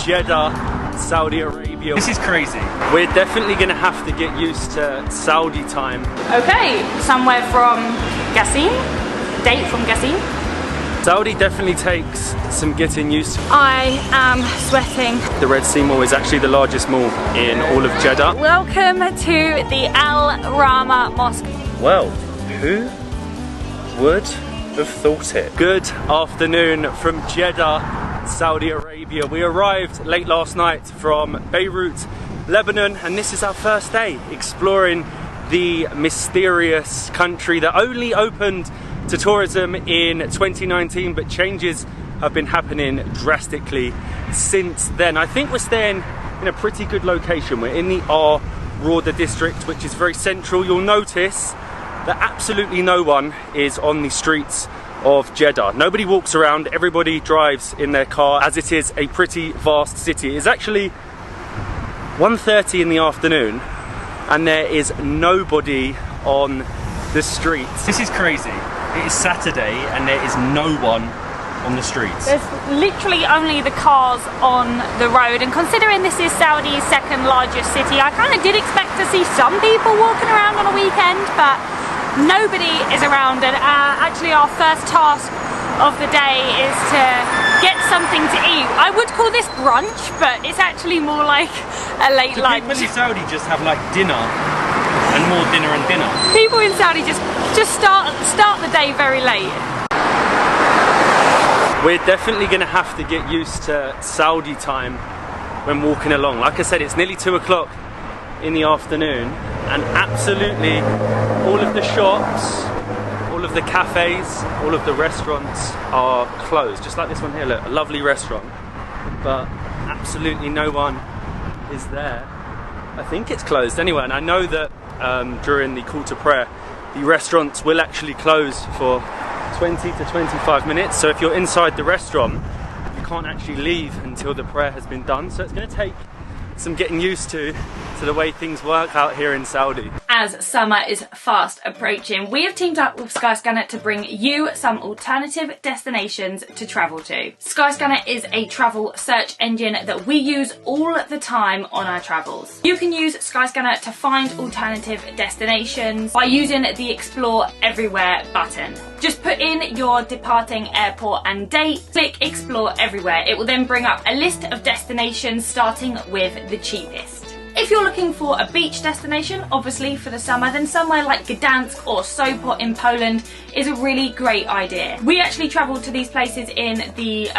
Jeddah, Saudi Arabia. This is crazy. We're definitely going to have to get used to Saudi time. Okay, somewhere from Qassim, date from Qassim. Saudi definitely takes some getting used to. I am sweating. The Red Sea Mall is actually the largest mall in all of Jeddah. Welcome to the Al Rama Mosque. Well, who would have thought it? Good afternoon from Jeddah, Saudi Arabia. We arrived late last night from Beirut, Lebanon, and this is our first day exploring the mysterious country that only opened to tourism in 2019, but changes have been happening drastically since then. I think we're staying in a pretty good location. We're in the Al Rawda district, which is very central. You'll notice that absolutely no one is on the streets of Jeddah. Nobody walks around, everybody drives in their car, as it is a pretty vast city. It's actually 1:30 in the afternoon and there is nobody on the streets. This is crazy. It is Saturday and there is no one on the streets. There's literally only the cars on the road, and considering this is Saudi's second largest city, I kind of did expect to see some people walking around on a weekend, but nobody is around. And actually our first task of the day is to get something to eat. I would call this brunch, but it's actually more like a late lunch. People in Saudi just have like dinner and more dinner and dinner. People in Saudi just start the day very late. We're definitely going to have to get used to Saudi time when walking along. Like I said, it's nearly 2 o'clock in the afternoon and absolutely all of the shops, all of the cafes, all of the restaurants are closed. Just like this one here, look, a lovely restaurant, but absolutely no one is there. I think it's closed anyway, and I know that during the call to prayer, the restaurants will actually close for 20 to 25 minutes. So if you're inside the restaurant, you can't actually leave until the prayer has been done. So it's going to take some getting used to the way things work out here in Saudi. As summer is fast approaching, we have teamed up with Skyscanner to bring you some alternative destinations to travel to. Skyscanner is a travel search engine that we use all the time on our travels. You can use Skyscanner to find alternative destinations by using the Explore Everywhere button. Just put in your departing airport and date, click Explore Everywhere. It will then bring up a list of destinations starting with the cheapest. If you're looking for a beach destination, obviously for the summer, then somewhere like Gdansk or Sopot in Poland is a really great idea. We actually travelled to these places in the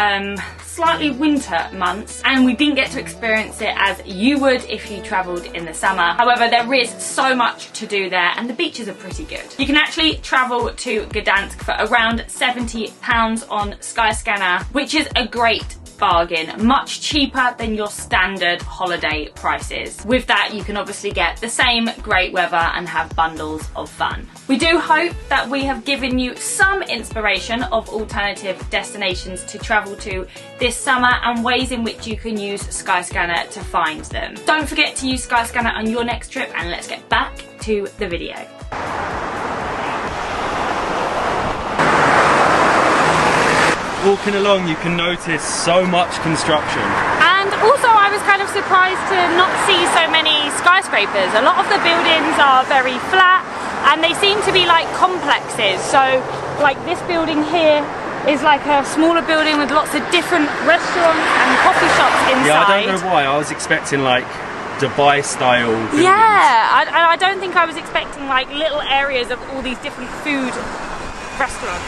slightly winter months, and we didn't get to experience it as you would if you travelled in the summer. However, there is so much to do there and the beaches are pretty good. You can actually travel to Gdansk for around £70 on Skyscanner, which is a great bargain, much cheaper than your standard holiday prices. With that, you can obviously get the same great weather and have bundles of fun. We do hope that we have given you some inspiration of alternative destinations to travel to this summer and ways in which you can use Skyscanner to find them. Don't forget to use Skyscanner on your next trip, and let's get back to the video. Walking along, you can notice so much construction. And also I was kind of surprised to not see so many skyscrapers. A lot of the buildings are very flat and they seem to be like complexes. So like this building here is like a smaller building with lots of different restaurants and coffee shops inside. Yeah, I don't know why. I was expecting like Dubai style buildings. Yeah, I don't think I was expecting like little areas of all these different food restaurants.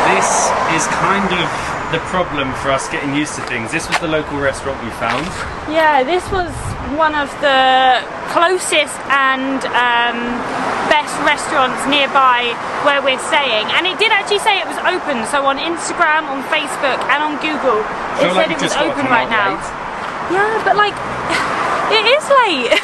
This is kind of the problem for us getting used to things. This was the local restaurant we found. Yeah, this was one of the closest and best restaurants nearby where we're staying, and it did actually say it was open. So on Instagram, on Facebook and on Google it said it was open right now. Yeah, but like it is late.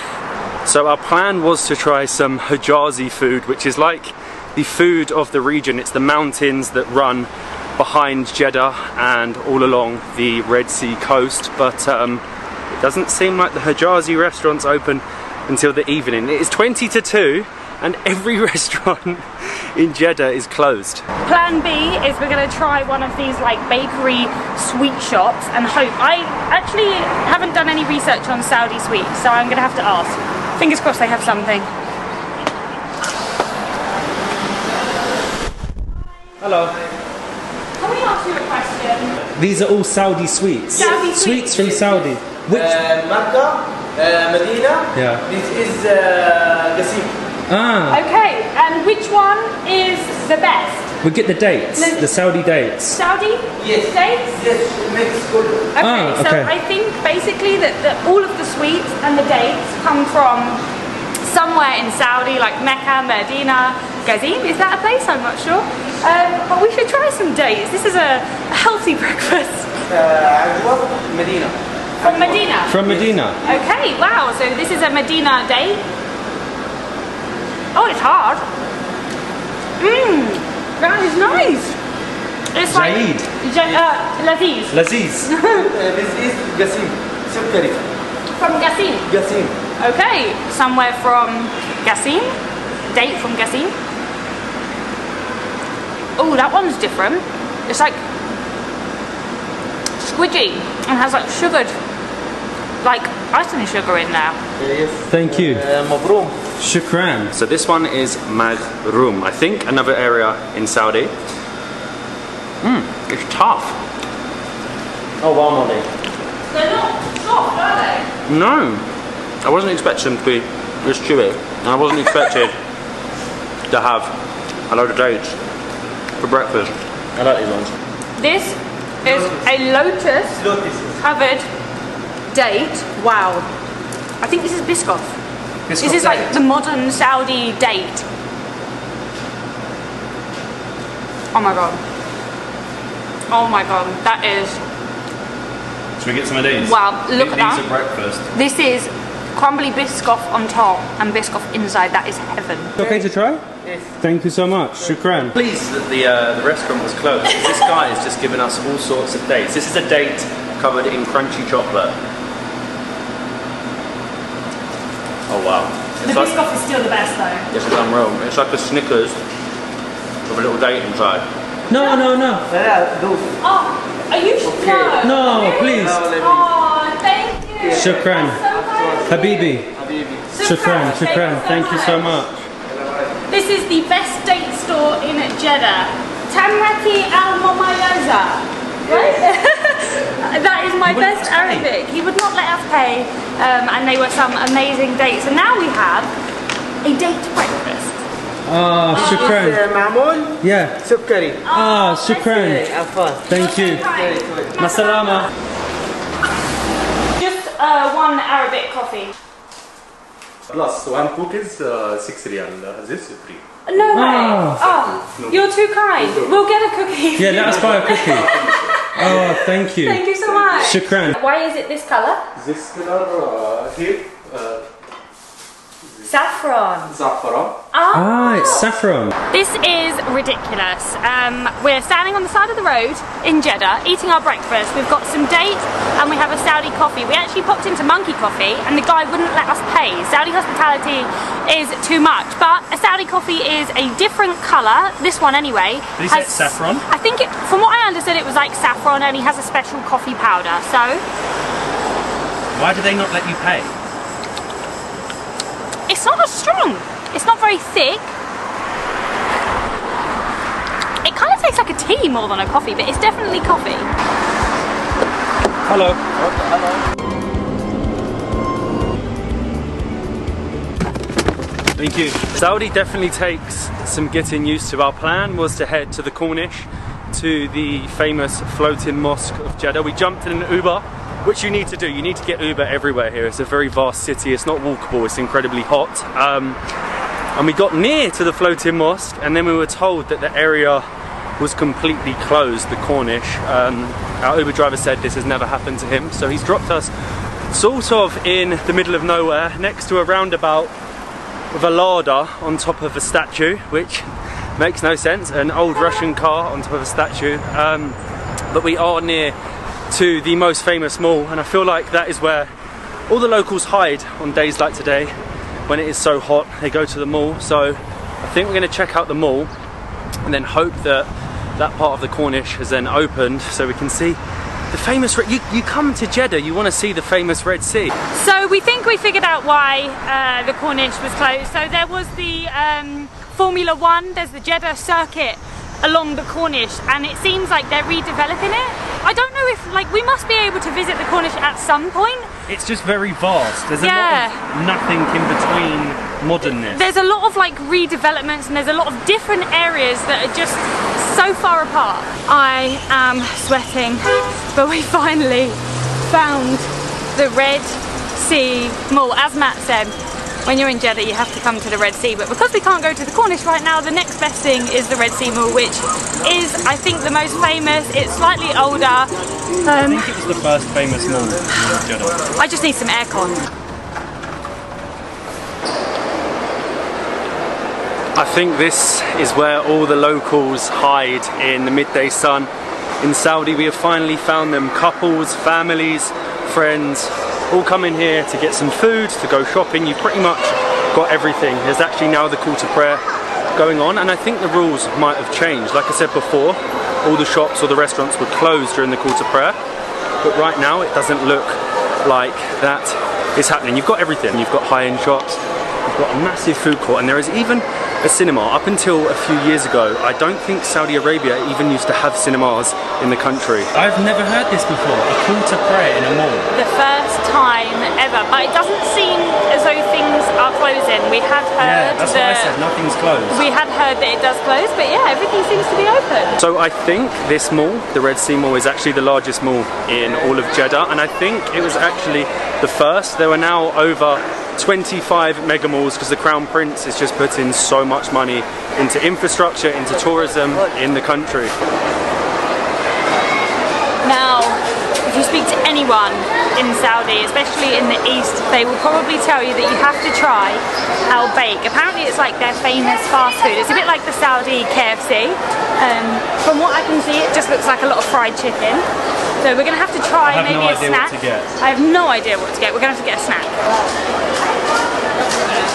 So our plan was to try some Hijazi food, which is like the food of the region. It's the mountains that run behind Jeddah and all along the Red Sea coast, but it doesn't seem like the Hijazi restaurant's open until the evening. It is 20 to 2 and every restaurant in Jeddah is closed. Plan B is we're going to try one of these like bakery sweet shops and hope. I actually haven't done any research on Saudi sweets, so I'm going to have to ask. Fingers crossed they have something. Hello. Can we ask you a question? These are all Saudi sweets. Saudi sweets from Saudi. Which? Makkah, Medina. Yeah. This is Qasim. Ah. Okay, and which one is the best? We get the dates, the Saudi dates. Saudi? Yes. Dates? Yes, Mexico. Okay, so I think basically that all of the sweets and the dates come from somewhere in Saudi, like Mecca, Medina, Qasim. Is that a place? I'm not sure. But we should try some dates. This is a healthy breakfast. Medina. From Medina? From Medina. Okay, wow, so this is a Medina date. Oh, it's hard. Mmm, that is nice. It's Zaid. Laziz. Laziz. This is Qasim. Sukari. From Qasim. Qasim. Okay, somewhere from Qasim. Date from Qasim. Oh, that one's different. It's like squidgy and has like sugared, like icing sugar in there. Yes. Thank you. Mabroom. Shukran. So this one is Maghroom, I think, another area in Saudi. It's tough. Oh wow, Molly. They're not soft, are they? No, I wasn't expecting them to be this chewy, and I wasn't expected to have a load of dates for breakfast. I like these ones. This is a lotus covered date. Wow. I think this is Biscoff. This is like the modern Saudi date. Oh my god. Oh my god, that is... Should we get some of these? Wow, look at that. These are breakfast. This is crumbly Biscoff on top and Biscoff inside. That is heaven. Okay to try? Yes. Thank you so much. Shukran. Pleased that the restaurant was closed. This guy has just given us all sorts of dates. This is a date covered in crunchy chocolate. Oh wow. The Biscoff is still the best though. Yes, it's unreal. It's like a Snickers with a little date inside. No, no, no. Oh, are you sure? No, please. Oh, thank you. Shukran. That's so Habibi. Shukran, shukran. Thank you so much. This is the best date store in Jeddah. Tamrati Al Mumayaza. Right? That is my best Arabic. He would not let us pay, and they were some amazing dates. And now we have a date breakfast. Ah, shukran. Ma'mool. Yeah. Sukari. Ah, shukran. Thank you. Masalama. Just one Arabic coffee. Plus one cookies, 6 riyal. This is free. No way. Oh, you're too kind. We'll get a cookie. Yeah, let us buy a cookie. Oh, thank you. Thank you so much. Shukran. Why is it this colour? This color here, Saffron. saffron. Ah, it's saffron. This is ridiculous. We're standing on the side of the road in Jeddah, eating our breakfast. We've got some date and we have a Saudi coffee. We actually popped into Monkey Coffee and the guy wouldn't let us pay. Saudi hospitality is too much, but a Saudi coffee is a different colour. This one anyway. Did he say it's saffron? I think, from what I understood, it was like saffron and he has a special coffee powder. So, Why do they not let you pay? it's not as strong. It's not very thick. It kind of tastes like a tea more than a coffee, but it's definitely coffee. Hello. Thank you. Saudi definitely takes some getting used to. Our plan was to head to the Corniche, to the famous floating mosque of Jeddah. We jumped in an Uber, which you need to do. You need to get Uber everywhere here. It's a very vast city. It's not walkable. It's incredibly hot. And we got near to the floating mosque, and then we were told that the area was completely closed, the Corniche. Our Uber driver said this has never happened to him, so he's dropped us sort of in the middle of nowhere, next to a roundabout with a larder on top of a statue, which makes no sense, an old Russian car on top of a statue. But we are near to the most famous mall, and I feel like that is where all the locals hide on days like today when it is so hot. They go to the mall, so I think we're going to check out the mall and then hope that that part of the Corniche has then opened so we can see the famous, you come to Jeddah, you want to see the famous Red Sea. So we think we figured out why the Corniche was closed. So there was the Formula One, there's the Jeddah circuit along the Corniche, and it seems like they're redeveloping it. I don't know if, like, we must be able to visit the Corniche at some point. It's just very vast. There's a lot of nothing in between modernness. There's a lot of like redevelopments, and there's a lot of different areas that are just so far apart. I am sweating, but we finally found the Red Sea Mall. As Matt said, when you're in Jeddah you have to come to the Red Sea, but because we can't go to the Corniche right now, the next best thing is the Red Sea Mall, which is, I think, the most famous. It's slightly older. I think it was the first famous mall in Jeddah. I just need some aircon. I think this is where all the locals hide in the midday sun. In Saudi, we have finally found them. Couples, families, friends, all come in here to get some food, to go shopping. You've pretty much got everything. There's actually now the call to prayer going on, and I think the rules might have changed. Like I said before, all the shops or the restaurants were closed during the call to prayer, but right now it doesn't look like that is happening. You've got everything. You've got high-end shops, you've got a massive food court, and there is even a cinema. Up until a few years ago, I don't think Saudi Arabia even used to have cinemas in the country. I've never heard this before, a call to prayer in a mall. The first time ever, but it doesn't seem as though things are closing. We had heard that's what I said, nothing's closed. We had heard that it does close, but yeah, everything seems to be open. So I think this mall, the Red Sea Mall, is actually the largest mall in all of Jeddah, and I think it was actually the first. There were now over 25 mega malls because the Crown Prince is just putting so much money into infrastructure, into tourism in the country. Now, if you speak to anyone in Saudi, especially in the east, they will probably tell you that you have to try al-Bake. Apparently it's like their famous fast food. It's a bit like the Saudi KFC. From what I can see, it just looks like a lot of fried chicken. So we're going to have to try maybe a snack. I have no idea what to get. We're going to have to get a snack.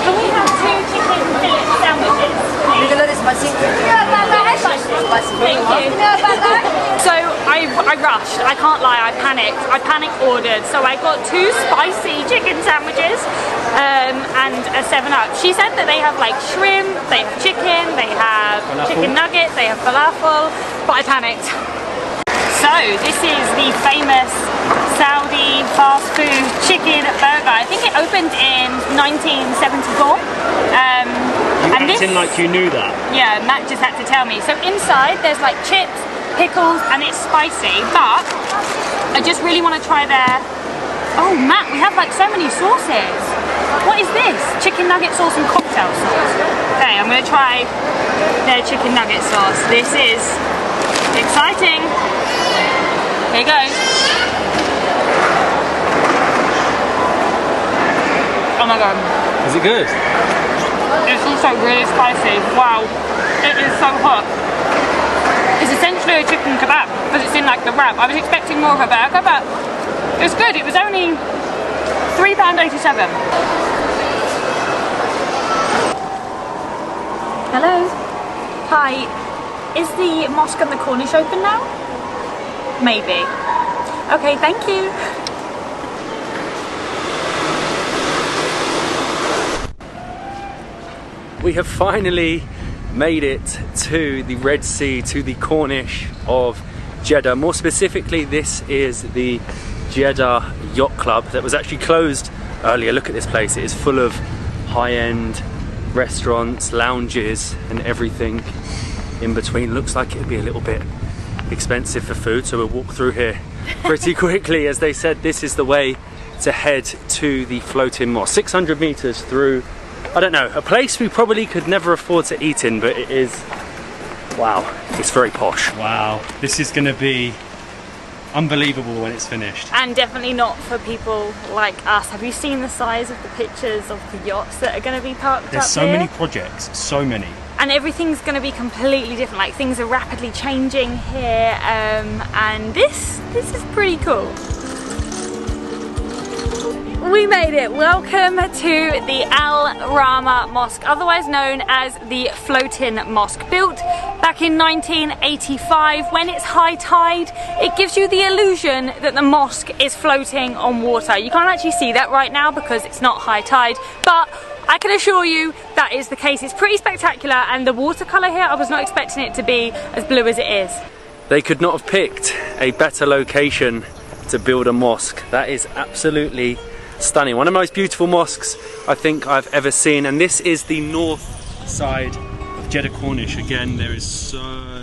Can we have 2 chicken fillet sandwiches? Thank you. So I rushed, I can't lie, I panicked. I panic ordered, so I got 2 spicy chicken sandwiches and a 7-Up. She said that they have like shrimp, they have chicken, they have chicken nuggets, they have falafel, but I panicked. So this is the famous Saudi fast food chicken burger. I think it opened in 1974. You acting like you knew that. Yeah, Matt just had to tell me. So inside there's like chips, pickles, and it's spicy, but I just really want to try their... Oh Matt, we have like so many sauces. What is this? Chicken nugget sauce and cocktail sauce. Okay, I'm going to try their chicken nugget sauce. This is exciting. Here goes. Oh my god. Is it good? It's also really spicy. Wow. It is so hot. It's essentially a chicken kebab, because it's in like the wrap. I was expecting more of a burger, but it's good. It was only £3.87. Hello. Hi. Is the mosque and the Corniche open now? Maybe. Okay, thank you. We have finally made it to the Red Sea, to the Corniche of Jeddah. More specifically, this is the Jeddah Yacht Club that was actually closed earlier. Look at this place. It is full of high-end restaurants, lounges, and everything in between. Looks like it'd be a little bit expensive for food, so we'll walk through here pretty quickly. As they said, this is the way to head to the floating mosque. 600 meters through, I don't know, a place we probably could never afford to eat in, but it is, wow, it's very posh. Wow, this is going to be unbelievable when it's finished. And definitely not for people like us. Have you seen the size of the pictures of the yachts that are going to be parked up here? There's so many projects, so many. And everything's going to be completely different. Like, things are rapidly changing here, and this is pretty cool. We made it! Welcome to the Al Rama Mosque, otherwise known as the Floating Mosque. Built back in 1985. When it's high tide, it gives you the illusion that the mosque is floating on water. You can't actually see that right now because it's not high tide, but I can assure you that is the case. It's pretty spectacular, and the watercolour here, I was not expecting it to be as blue as it is. They could not have picked a better location to build a mosque. That is absolutely stunning. One of the most beautiful mosques I think I've ever seen, and this is the north side of Jeddah Cornish. Again, there is so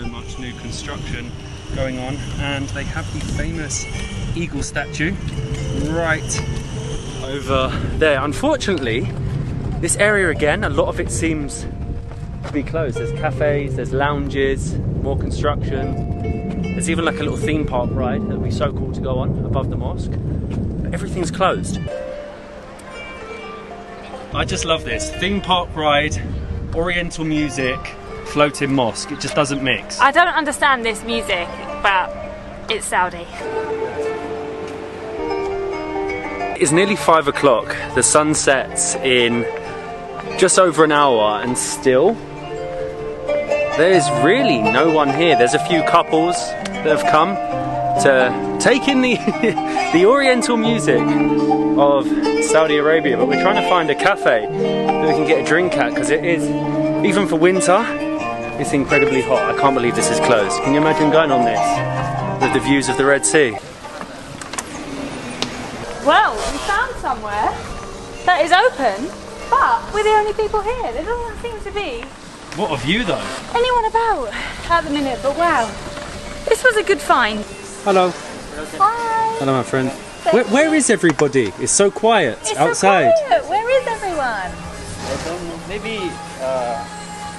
much new construction going on, and they have the famous eagle statue right over there. Unfortunately, this area again, a lot of it seems to be closed. There's cafes, there's lounges, more construction. There's even like a little theme park ride that would be so cool to go on above the mosque. But everything's closed. I just love this. Theme park ride, oriental music, floating mosque. It just doesn't mix. I don't understand this music, but it's Saudi. It's nearly 5 o'clock. The sun sets in just over an hour, and still there's really no one here. There's a few couples that have come to take in the the oriental music of Saudi Arabia, but we're trying to find a cafe that we can get a drink at, because it is, even for winter, it's incredibly hot. I can't believe this is closed. Can you imagine going on this with the views of the Red Sea? Well, we found somewhere that is open, but we're the only people here. There doesn't seem to be What a view though. anyone about at the minute, but wow. This was a good find. Hello. Hi. Hello, my friend. Where is everybody? It's so quiet It's outside. So quiet. Where is everyone? I don't know. Maybe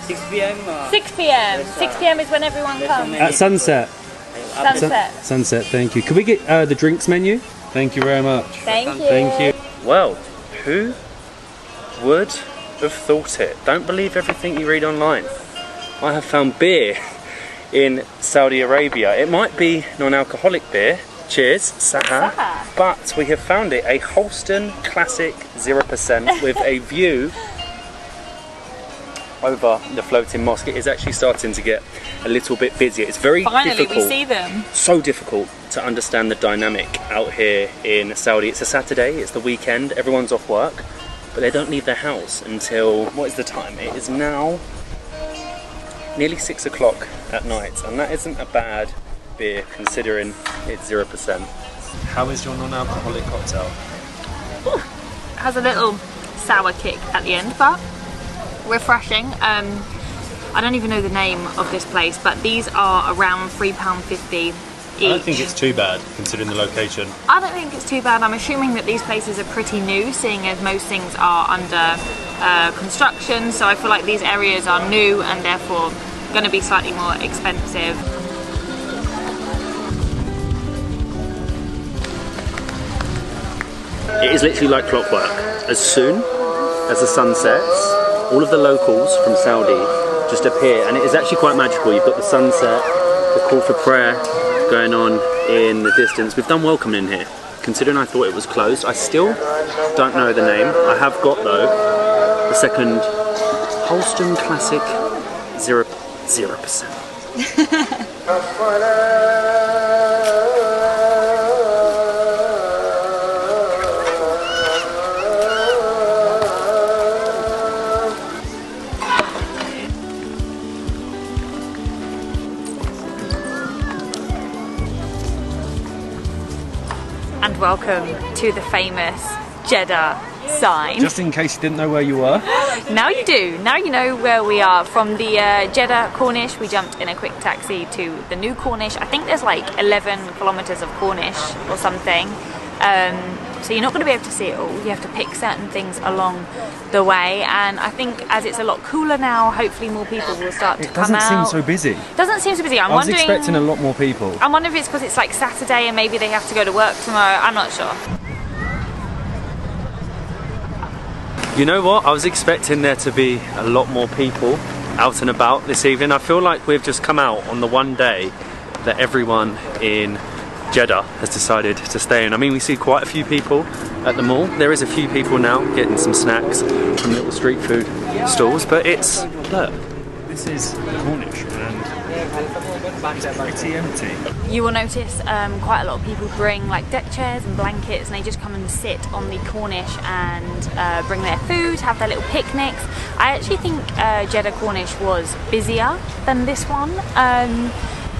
6 p.m. 6 p.m. 6 p.m. is when everyone comes. At sunset. Sunset. Sunset, thank you. Could we get the drinks menu? Thank you very much. Thank you. Thank you. Well, who would have thought it? Don't believe everything you read online. I have found beer in Saudi Arabia. It might be non-alcoholic beer. Cheers, Saha. But we have found it, a Holston Classic 0% with a view over the floating mosque. It is actually starting to get a little bit busier. It's very difficult. We see them. So difficult to understand the dynamic out here in Saudi. It's a Saturday, it's the weekend, everyone's off work, but they don't leave their house until, what is the time? It is now nearly 6 o'clock at night, and that isn't a bad beer considering it's 0%. How is your non-alcoholic cocktail? It has a little sour kick at the end, but refreshing. I don't even know the name of this place, but these are around £3.50 each. I don't think it's too bad considering the location. I don't think it's too bad. I'm assuming that these places are pretty new, seeing as most things are under construction, so I feel like these areas are new and therefore going to be slightly more expensive. It is literally like clockwork. As soon as the sun sets, all of the locals from Saudi just appear, and it is actually quite magical. You've got the sunset, the call for prayer going on in the distance. We've done welcome in here. Considering I thought it was closed, I still don't know the name. I have got though the second Holston Classic 0%. And welcome to the famous Jeddah sign. Just in case you didn't know where you were. Now you do. Now you know where we are. From the Jeddah Cornish, we jumped in a quick taxi to the new Cornish. I think there's like 11 kilometers of Cornish or something. So you're not going to be able to see it all. You have to pick certain things along the way, and I think as it's a lot cooler now, hopefully more people will start to come out. It doesn't seem so busy. Doesn't seem so busy. I was expecting a lot more people. I'm wondering if it's because it's like Saturday and maybe they have to go to work tomorrow. I'm not sure. You know what? I was expecting there to be a lot more people out and about this evening. I feel like we've just come out on the one day that everyone in Jeddah has decided to stay in. I mean, we see quite a few people at the mall. There is a few people now getting some snacks from little street food stalls, but it's, look, This is Cornish and it's pretty empty. You will notice quite a lot of people bring like deck chairs and blankets, and they just come and sit on the Cornish and bring their food, have their little picnics. I actually think Jeddah Cornish was busier than this one.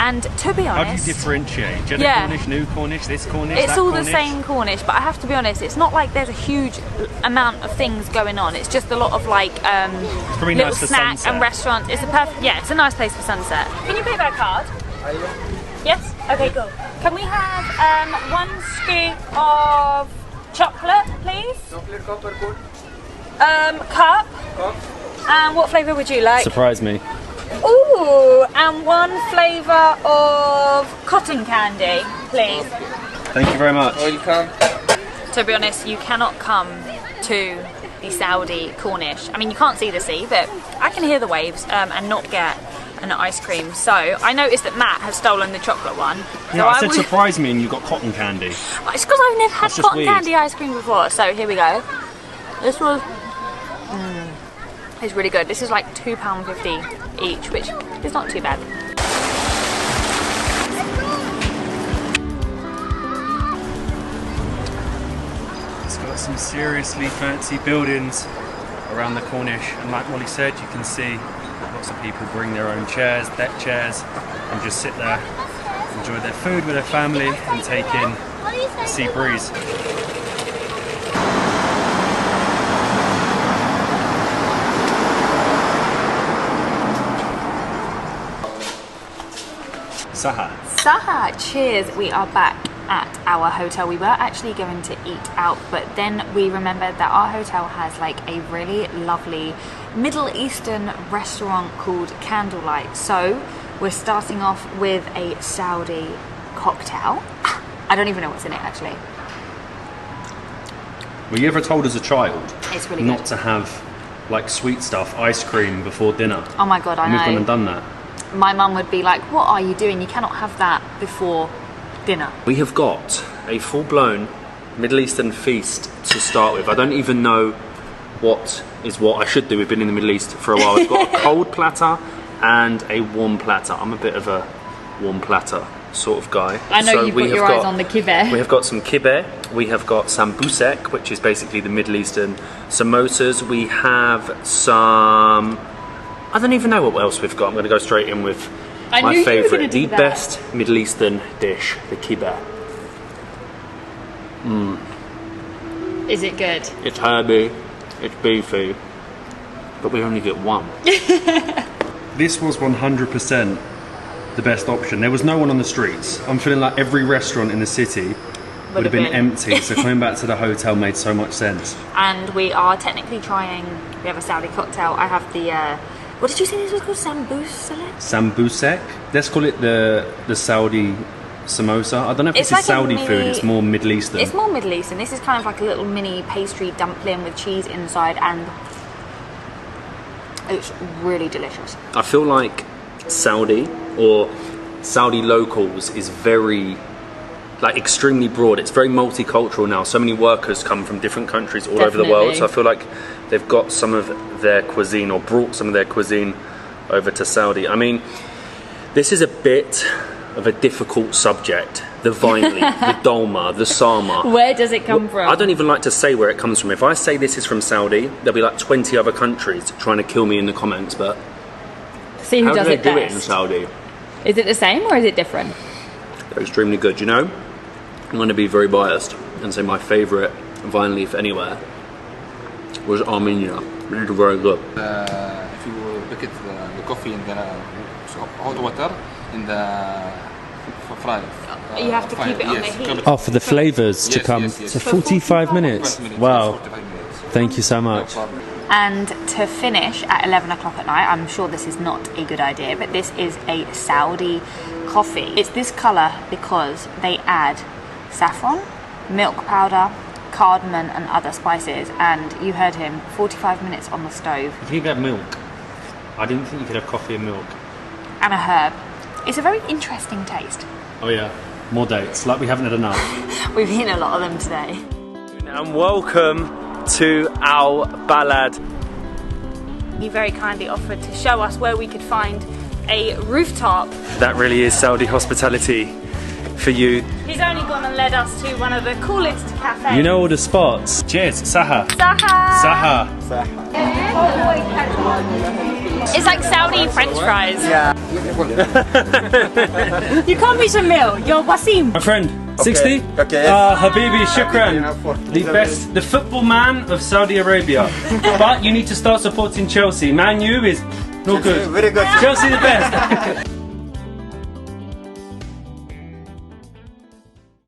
And to be honest, how do you differentiate? Jeddah Cornish, new Cornish, this Cornish, it's that all Cornish? the same Cornish, but I have to be honest, it's not like there's a huge amount of things going on. It's just a lot of like little nice for snacks sunset. and restaurants. It's a perfect, yeah, it's a nice place for sunset. Can you pay by card? Yes? Okay, cool. Can we have 1 scoop of chocolate, please? Chocolate cup or good? Cup. And what flavour would you like? Surprise me. Ooh, and 1 flavour of cotton candy, please. Thank you very much. Welcome. To be honest, you cannot come to the Saudi Cornish. I mean, you can't see the sea, but I can hear the waves and not get an ice cream. So I noticed that Matt has stolen the chocolate one. Yeah, I said surprise me and you got cotton candy. It's because I've never had That's just cotton weird. candy ice cream before. So here we go. This was... it's really good. This is like £2.50 each, which is not too bad. It's got some seriously fancy buildings around the Cornish, and like Molly said, you can see lots of people bring their own chairs, deck chairs, and just sit there, enjoy their food with their family and take in the sea breeze. Saha. Saha, cheers. We are back at our hotel. We were actually going to eat out, but then we remembered that our hotel has like a really lovely Middle Eastern restaurant called Candlelight. So we're starting off with a Saudi cocktail. I don't even know what's in it actually. Were you ever told as a child It's really not good. to have like sweet stuff, ice cream before dinner? Oh my god, I And we've gone know. and done that. My mum would be like, what are you doing? You cannot have that before dinner. We have got a full-blown Middle Eastern feast to start with. I don't even know what is what. I should do. We've been in the Middle East for a while. We've got a cold platter and a warm platter. I'm a bit of a warm platter sort of guy. I know you've got your eyes on the kibbeh. We have got some kibbeh. We have got sambusek, which is basically the Middle Eastern samosas. We have some... I don't even know what else we've got. I'm going to go straight in with I knew my you were gonna favourite, do the that. best Middle Eastern dish, the kibbeh. Is it good? It's herby, it's beefy, but we only get one. This was 100% the best option. There was no one on the streets. I'm feeling like every restaurant in the city would have been empty, so coming back to the hotel made so much sense. And we are technically trying, we have a Saudi cocktail. I have the, what did you say this was called? Sambusek? Sambusek? Let's call it the Saudi samosa. I don't know if It's this is like a Saudi mini- food, it's more Middle Eastern. It's more Middle Eastern. This is kind of like a little mini pastry dumpling with cheese inside, and it's really delicious. I feel like Saudi or Saudi locals is very, like, extremely broad. It's very multicultural now. So many workers come from different countries all over the world. Definitely. So I feel like they've got some of their cuisine or brought some of their cuisine over to Saudi. I mean, this is a bit of a difficult subject. The vine leaf, the dolma, the sama. Where does it come from? I don't even like to say where it comes from. If I say this is from Saudi, there'll be like 20 other countries trying to kill me in the comments, but See who how do does they it do it in best. Saudi? Is it the same or is it different? They're extremely good, you know? I'm going to be very biased and say my favourite vine leaf anywhere was Armenia. Really very good. If you look at the coffee in the hot water in the fry. You have to keep it on the heat. Oh, for the flavours to Yes, come. yes, yes. So 45 minutes. 20 minutes, Wow. 45 minutes. Thank you so much. No problem. And to finish at 11 o'clock at night, I'm sure this is not a good idea, but this is a Saudi coffee. It's this colour because they add saffron, milk powder, cardamom and other spices, and you heard him, 45 minutes on the stove, I think you could have milk. I didn't think you could have coffee and milk. and a herb. It's a very interesting taste. Oh yeah. more dates, like we haven't had enough. We've eaten a lot of them today. And welcome to Al Balad. He very kindly offered to show us where we could find a rooftop. That really is Saudi hospitality for you. He's only gone and led us to one of the coolest cafes. You know all the spots. Cheers, Saha. Saha! Saha. It's like Saudi French fries. Yeah. You can't be Shamil, you're Wasim. My friend, 60? Okay. Habibi, shukran. The best, the football man of Saudi Arabia. But you need to start supporting Chelsea. Man U is not good. Very good. Chelsea the best.